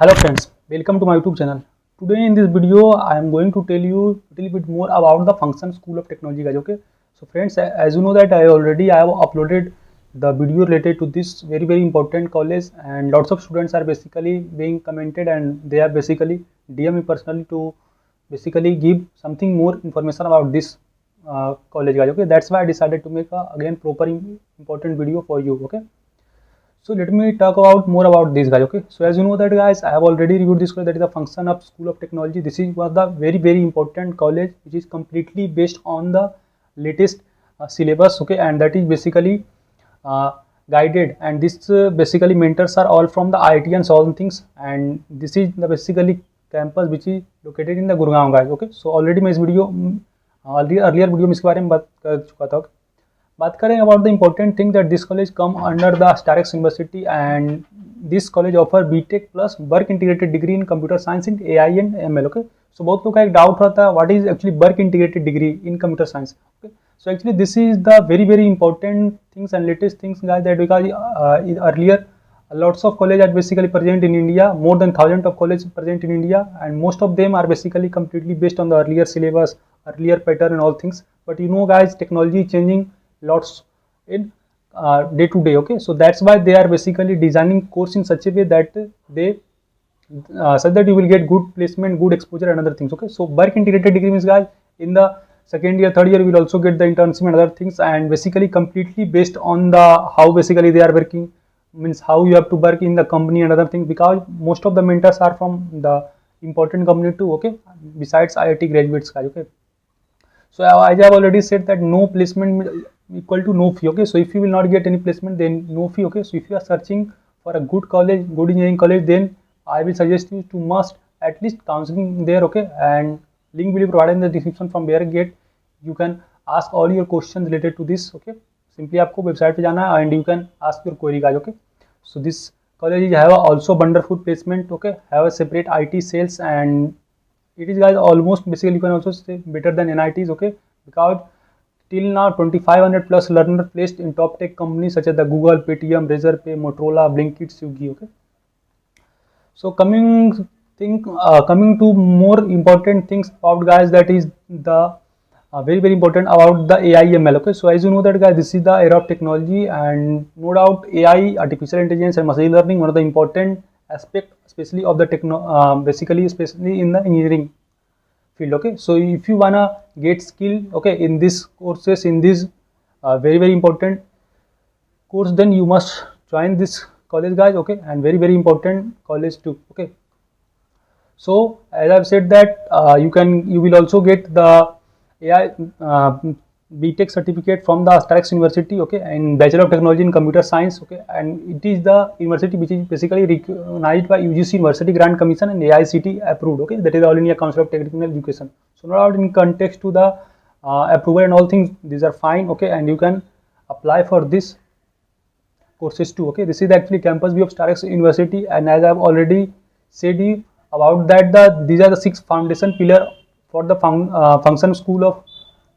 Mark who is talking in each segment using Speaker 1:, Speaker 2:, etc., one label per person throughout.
Speaker 1: Hello friends, welcome to my YouTube channel. Today in this video, I am going to tell you a little bit more about the Function School of Technology guys. Okay, so friends, as you know that I have uploaded the video related to this very important college, and lots of students are basically being commented and they are basically DM me personally to basically give something more information about this college guys. Okay, that's why I decided to make a again proper important video for you. Okay. So let me talk about more about this guys. Okay, so as you know that guys, I have already reviewed this college, that is the Function of School of Technology. This is one of the very important college which is completely based on the latest syllabus. Okay, and that is basically uh, guided, and this basically mentors are all from the IIT and so on things, and this is the basically campus which is located in the Gurgaon guys. Okay, so already मैं इस video earlier video में इसके बारे में बात कर चुका था. बात करें about the important thing that this college come under the Starex university and this college offer BTech plus work integrated degree in computer science in AI and ML. Okay, so बहुत लोग का एक डाउट रहता है what is actually work integrated degree in computer science. Okay, so actually this is the very important things and latest things guys, that because earlier lots of college are basically present in India, more than thousands of colleges present in India, and most of them are basically completely based on the earlier syllabus, earlier pattern and all things. But you know guys, technology is changing lots in day to day. Okay, so that's why they are basically designing course in such a way that they such that you will get good placement, good exposure and other things. Okay, so work integrated degree means guys, in the second year, third year, you will also get the internship and other things, and basically completely based on the how basically they are working, means how you have to work in the company and other things, because most of the mentors are from the important company too. Okay, besides IIT graduates guys. Okay, so as I have already said that no placement equal to no fee. Okay, so if you will not get any placement, then no fee. Okay, so if you are searching for a good college, good engineering college, then I will suggest you to must at least counseling there. Okay, and link will be provided in the description, from where get you can ask all your questions related to this. Okay, simply आपको website पे जाना है and you can ask your query guys. Okay, so this college have also wonderful placement. Okay, have a separate IT sales, and it is guys almost basically you can also say better than NITs. Okay, because till now 2500 plus learner placed in top tech companies such as the Google, Paytm, Razorpay, Motorola, Blinkit, Swiggy. Okay, so coming to more important things about guys, that is the very important about the AI ML. Okay, so as you know that guys, this is the era of technology, and no doubt AI, artificial intelligence and machine learning, one of the important aspect especially of the basically especially in the engineering field. Okay, so if you wanna get skill, okay, in this courses, in this very important course, then you must join this college guys. Okay, and very important college too. Okay, so as I've said that you will also get the AI BTech certificate from the Starx University. Okay, and Bachelor of Technology in Computer Science. Okay, and it is the university which is basically recognized by UGC University Grant Commission and AICTE approved. Okay, that is the All India Council of Technical Education. So no doubt in context to the approval and all things, these are fine. Okay, and you can apply for this courses too. Okay, this is actually campus view of Starx University, and as I've already said you about that, these are the 6 foundation pillar for the function school of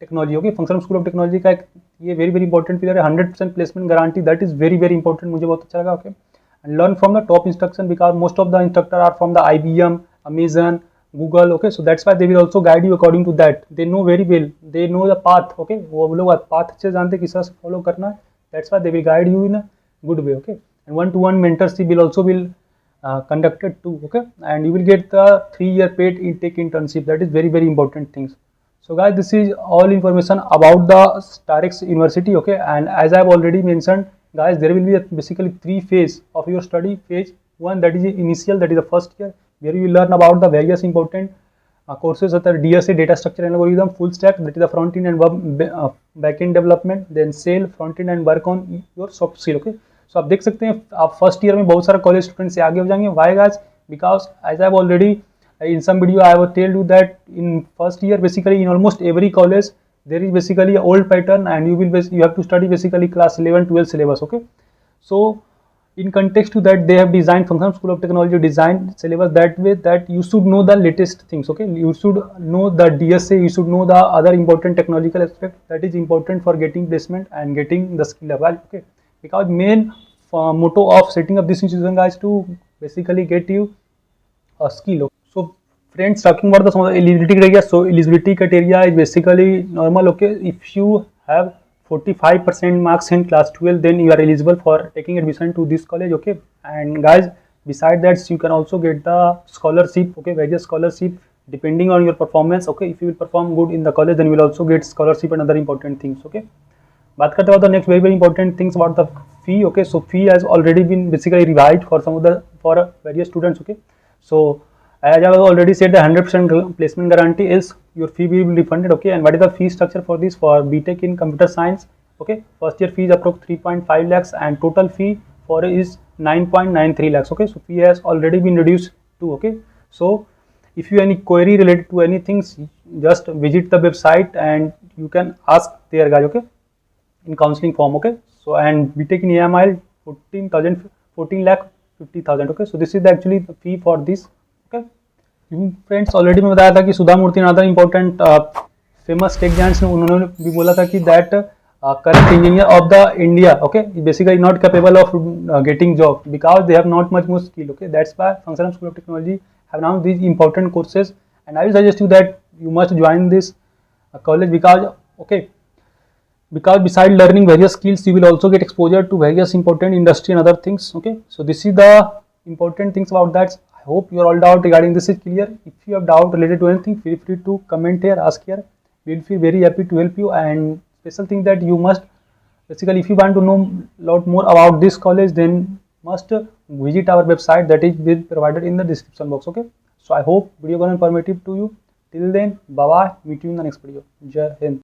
Speaker 1: technology. Okay, functional school of technology का एक ये very important pillar है. 100% placement guarantee, that is very important, मुझे बहुत अच्छा लगा. Okay, and learn from the top instruction, because most of the instructor are from the IBM, Amazon, Google. Okay, so that's why they will also guide you according to that. They know very well, they know the path. Okay, वो लोग path अच्छे जानते किस तरह से follow करना है. That's why they will guide you in a good way. Okay, and one-to-one mentorship will also conducted too. Okay, and you will get the 3-year paid intake internship. That is very important things. So guys, this is all information about the Starx University. Okay, and as I have already mentioned guys, there will be basically 3 phase of your study. Phase 1, that is initial, that is the first year, where you will learn about the various important courses such as DSA, data structure and algorithm, full stack, that is the front end and back end development, then sale, front end and work on your soft skill. Okay, so आप देख सकते हैं आप first year में बहुत सारे college student से आगे हो जाएंगे. Why guys? Because as I have already in some video I will tell you that in first year basically in almost every college there is basically a old pattern, and you have to study basically class 11 12 syllabus. Okay, so in context to that, they have designed Function School of Technology design syllabus that way that you should know the latest things. Okay, you should know the DSA, you should know the other important technological aspect that is important for getting placement and getting the skill level. Okay, because main motto of setting up this institution guys to basically get you skill. So friends, talking about the some of the eligibility criteria. So eligibility criteria is basically normal. Okay, if you have 45% marks in class 12, then you are eligible for taking admission to this college. Okay, and guys, beside that, you can also get the scholarship. Okay, various scholarship depending on your performance. Okay, if you will perform good in the college, then you will also get scholarship and other important things. Okay, बात करते हैं about the next very important things about the fee. Okay, so fee has already been basically revised for some of the for various students. Okay, so as I have already said, the 100% placement guarantee is your fee will be refunded. Okay, and what is the fee structure for this? For BTech in computer science, okay, first year fee is approx 3.5 lakhs and total fee for is 9.93 lakhs. Okay, so fee has already been reduced to. Okay, so if you any query related to anything, just visit the website and you can ask there, guys. Okay, in counseling form. Okay, so and we take in EMI 14 lakh 50,000. Okay, so this is the actually the fee for this. Okay, friends already मैं बताया था कि Sudha Murthy another important famous tech giants ने उन्होंने भी बोला था कि that current engineer of the India, okay, is basically not capable of getting job because they have not much more skill. Okay, that's why Functional School of Technology have now these important courses, and I will suggest you that you must join this college because okay, because beside learning various skills, you will also get exposure to various important industry and other things. Okay, so this is the important things about that. I hope your all doubt regarding this is clear. If you have doubt related to anything, feel free to comment here, ask here. We'll feel very happy to help you. And special thing that you must basically, if you want to know lot more about this college, then must visit our website that is provided in the description box. Okay, so I hope video gonna informative to you. Till then, bye bye. Meet you in the next video. Jai Hind.